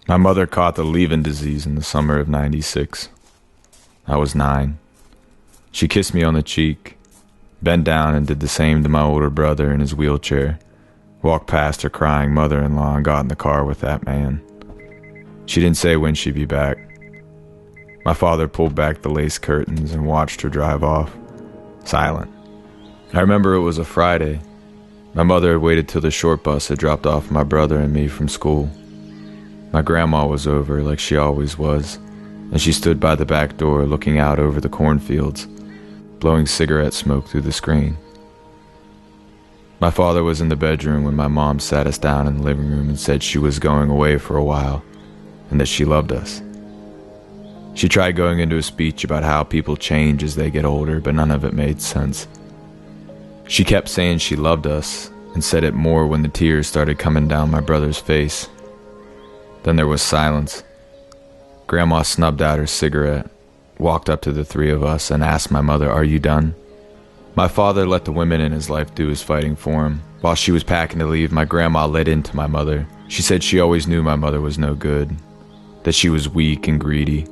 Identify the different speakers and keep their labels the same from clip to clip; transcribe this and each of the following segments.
Speaker 1: My mother caught the leaving disease in the summer of '96. I was 9. She kissed me on the cheek, bent down and did the same to my older brother in his wheelchair, walked past her crying mother-in-law and got in the car with that man. She didn't say when she'd be back. My father pulled back the lace curtains and watched her drive off, silent. I remember it was a Friday. My mother had waited till the short bus had dropped off my brother and me from school. My grandma was over, like she always was, and she stood by the back door looking out over the cornfields, blowing cigarette smoke through the screen. My father was in the bedroom when my mom sat us down in the living room and said she was going away for a while, and that she loved us. She tried going into a speech about how people change as they get older, but none of it made sense. She kept saying she loved us, and said it more when the tears started coming down my brother's face. Then there was silence. Grandma snubbed out her cigarette, walked up to the three of us, and asked my mother, "Are you done?" My father let the women in his life do his fighting for him. While she was packing to leave, my grandma lit into my mother. She said she always knew my mother was no good, that she was weak and greedy.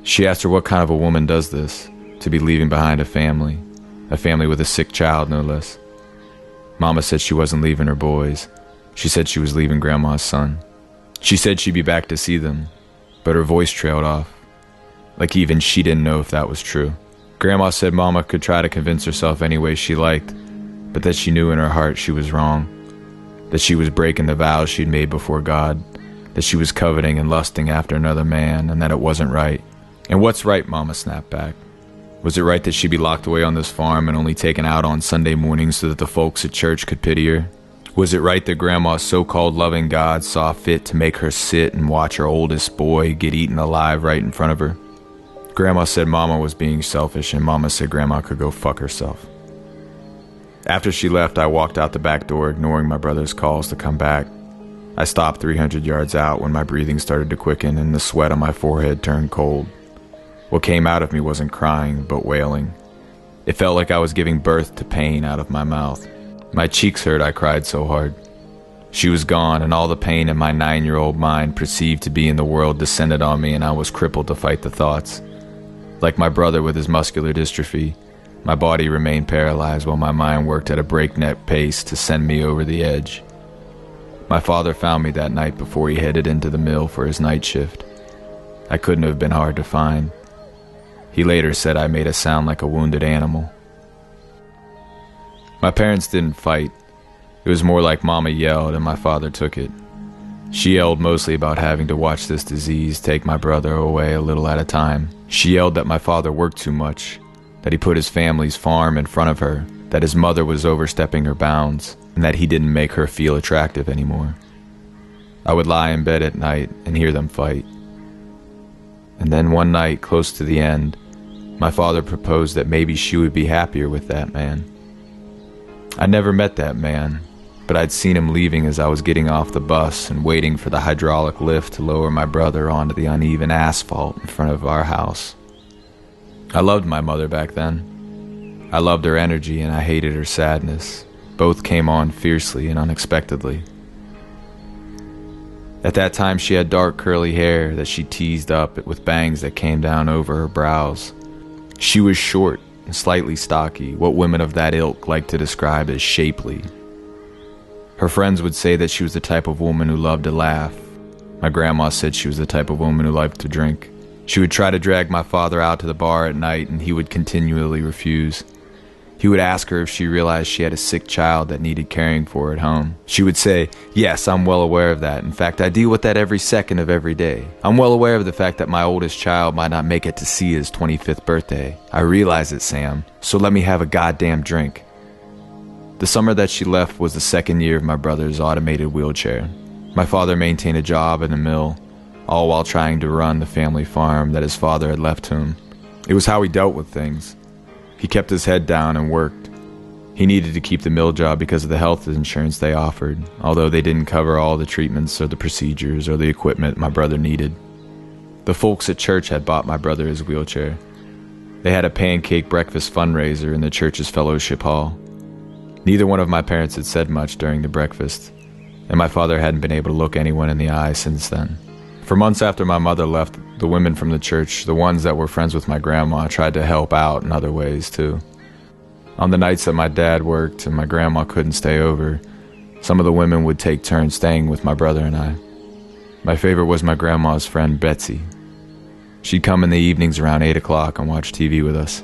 Speaker 1: She asked her what kind of a woman does this, to be leaving behind a family with a sick child, no less. Mama said she wasn't leaving her boys. She said she was leaving Grandma's son. She said she'd be back to see them, but her voice trailed off, like even she didn't know if that was true. Grandma said Mama could try to convince herself any way she liked, but that she knew in her heart she was wrong, that she was breaking the vows she'd made before God, that she was coveting and lusting after another man, and that it wasn't right. And what's right, Mama snapped back. Was it right that she be locked away on this farm and only taken out on Sunday mornings so that the folks at church could pity her? Was it right that Grandma's so-called loving God saw fit to make her sit and watch her oldest boy get eaten alive right in front of her? Grandma said Mama was being selfish, and Mama said Grandma could go fuck herself. After she left, I walked out the back door, ignoring my brother's calls to come back. I stopped 300 yards out when my breathing started to quicken and the sweat on my forehead turned cold. What came out of me wasn't crying, but wailing. It felt like I was giving birth to pain out of my mouth. My cheeks hurt, I cried so hard. She was gone, and all the pain in my 9-year-old mind perceived to be in the world descended on me, and I was crippled to fight the thoughts. Like my brother with his muscular dystrophy, my body remained paralyzed while my mind worked at a breakneck pace to send me over the edge. My father found me that night before he headed into the mill for his night shift. I couldn't have been hard to find. He later said I made a sound like a wounded animal. My parents didn't fight. It was more like Mama yelled and my father took it. She yelled mostly about having to watch this disease take my brother away a little at a time. She yelled that my father worked too much, that he put his family's farm in front of her, that his mother was overstepping her bounds, and that he didn't make her feel attractive anymore. I would lie in bed at night and hear them fight. And then one night, close to the end, my father proposed that maybe she would be happier with that man. I never met that man, but I'd seen him leaving as I was getting off the bus and waiting for the hydraulic lift to lower my brother onto the uneven asphalt in front of our house. I loved my mother back then. I loved her energy and I hated her sadness. Both came on fiercely and unexpectedly. At that time, she had dark curly hair that she teased up with bangs that came down over her brows. She was short and slightly stocky, what women of that ilk like to describe as shapely. Her friends would say that she was the type of woman who loved to laugh. My grandma said she was the type of woman who liked to drink. She would try to drag my father out to the bar at night, and he would continually refuse. He would ask her if she realized she had a sick child that needed caring for at home. She would say, "Yes, I'm well aware of that. In fact, I deal with that every second of every day. I'm well aware of the fact that my oldest child might not make it to see his 25th birthday. I realize it, Sam, so let me have a goddamn drink." The summer that she left was the second year of my brother's automated wheelchair. My father maintained a job in a mill, all while trying to run the family farm that his father had left to him. It was how he dealt with things. He kept his head down and worked. He needed to keep the mill job because of the health insurance they offered, although they didn't cover all the treatments or the procedures or the equipment my brother needed. The folks at church had bought my brother his wheelchair. They had a pancake breakfast fundraiser in the church's fellowship hall. Neither one of my parents had said much during the breakfast, and my father hadn't been able to look anyone in the eye since then. For months after my mother left, the women from the church, the ones that were friends with my grandma, tried to help out in other ways too. On the nights that my dad worked and my grandma couldn't stay over, some of the women would take turns staying with my brother and I. My favorite was my grandma's friend Betsy. She'd come in the evenings around 8 o'clock and watch TV with us.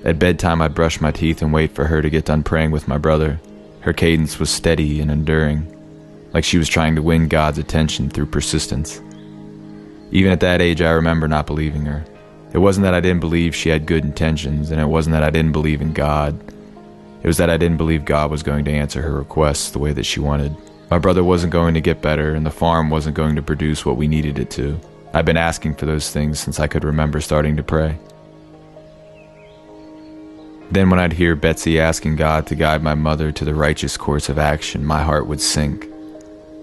Speaker 1: At bedtime, I'd brush my teeth and wait for her to get done praying with my brother. Her cadence was steady and enduring, like she was trying to win God's attention through persistence. Even at that age, I remember not believing her. It wasn't that I didn't believe she had good intentions, and it wasn't that I didn't believe in God. It was that I didn't believe God was going to answer her requests the way that she wanted. My brother wasn't going to get better, and the farm wasn't going to produce what we needed it to. I'd been asking for those things since I could remember starting to pray. Then when I'd hear Betsy asking God to guide my mother to the righteous course of action, my heart would sink,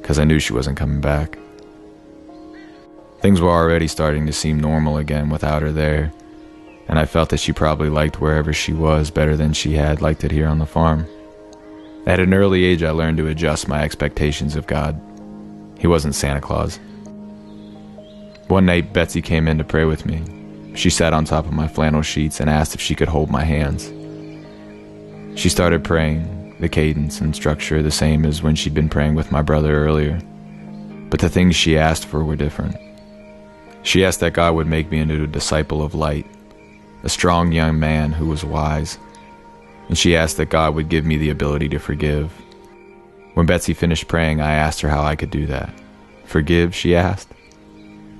Speaker 1: because I knew she wasn't coming back. Things were already starting to seem normal again without her there, and I felt that she probably liked wherever she was better than she had liked it here on the farm. At an early age, I learned to adjust my expectations of God. He wasn't Santa Claus. One night, Betsy came in to pray with me. She sat on top of my flannel sheets and asked if she could hold my hands. She started praying, the cadence and structure the same as when she'd been praying with my brother earlier. But the things she asked for were different. She asked that God would make me into a disciple of light, a strong young man who was wise. And she asked that God would give me the ability to forgive. When Betsy finished praying, I asked her how I could do that. Forgive, she asked.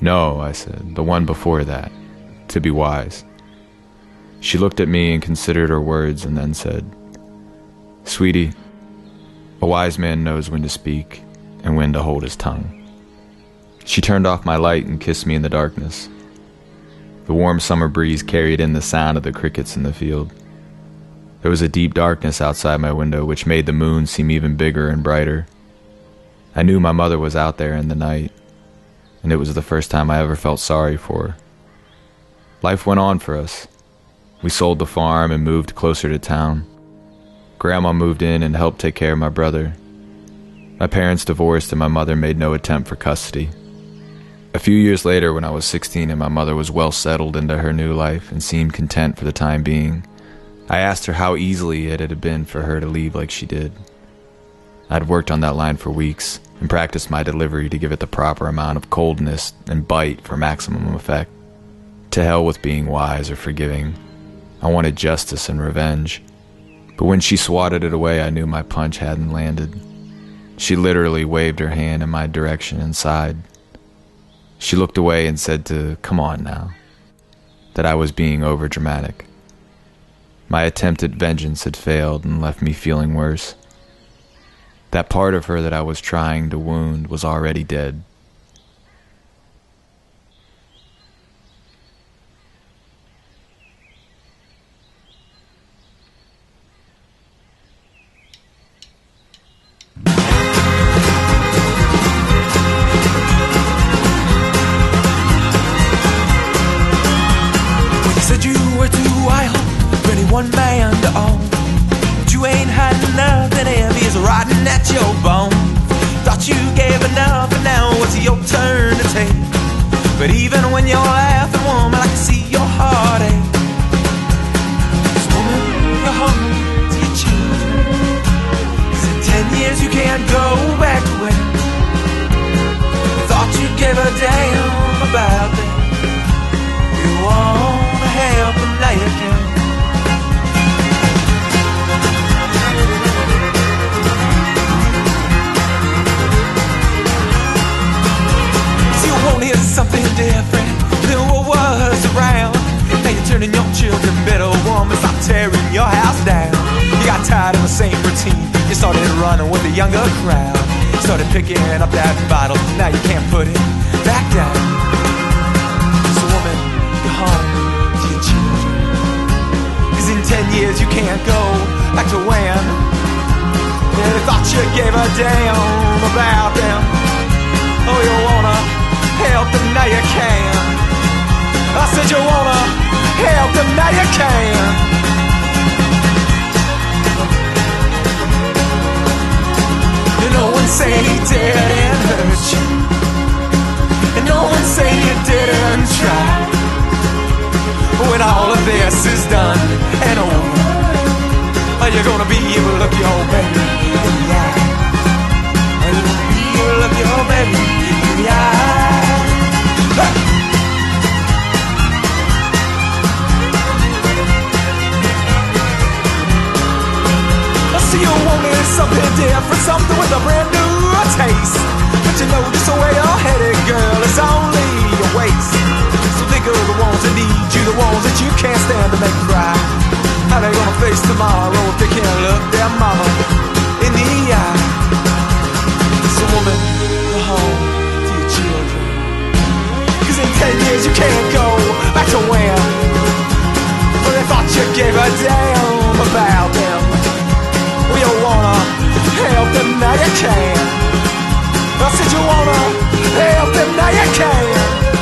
Speaker 1: No, I said, the one before that, to be wise. She looked at me and considered her words and then said, Sweetie, a wise man knows when to speak and when to hold his tongue. She turned off my light and kissed me in the darkness. The warm summer breeze carried in the sound of the crickets in the field. There was a deep darkness outside my window, which made the moon seem even bigger and brighter. I knew my mother was out there in the night, and it was the first time I ever felt sorry for her. Life went on for us. We sold the farm and moved closer to town. Grandma moved in and helped take care of my brother. My parents divorced and my mother made no attempt for custody. A few years later, when I was 16 and my mother was well settled into her new life and seemed content for the time being, I asked her how easily it had been for her to leave like she did. I'd worked on that line for weeks and practiced my delivery to give it the proper amount of coldness and bite for maximum effect. To hell with being wise or forgiving. I wanted justice and revenge. But when she swatted it away, I knew my punch hadn't landed. She literally waved her hand in my direction and sighed. She looked away and said to come on now, that I was being overdramatic. My attempt at vengeance had failed and left me feeling worse. That part of her that I was trying to wound was already dead.
Speaker 2: One man to own, but you ain't had nothing. Envy's rotting at your bone. Thought you gave enough, and now it's your turn to take. But even when you're laughing, woman, I can see your heartache. 'Cause woman, you're home to your children. 'Cause in 10 years you can't go back to where you thought you gave a damn about them. You wanna help them, now you can't. Here's something different than what was around. Now you're turning your children better, woman. Stop tearing your house down. You got tired of the same routine. You started running with a younger crowd. Started picking up that bottle. Now you can't put it back down. So woman, you're home to your children. 'Cause in 10 years you can't go back to when they thought you gave a damn about them. Oh, you wanna help them, now you can. I said you wanna help them, now you can. You know one say he didn't hurt you, and no all of this is done and over, you're gonna be able to look your baby in the eye. You're gonna be able to look your baby in the eye. Hey! I see you wanting something different, something with a brand new taste. But you know just the way you're headed, girl, it's only your waist. So think of the ones that need you, the ones that you can't stand to make cry. How they gonna face tomorrow if they can't look their mama in the eye? So woman, go home to your children, 'cause in 10 years you can't go back to when they thought you gave a damn about them. Well, you wanna help them, now you can. I said you wanna help them, now you can.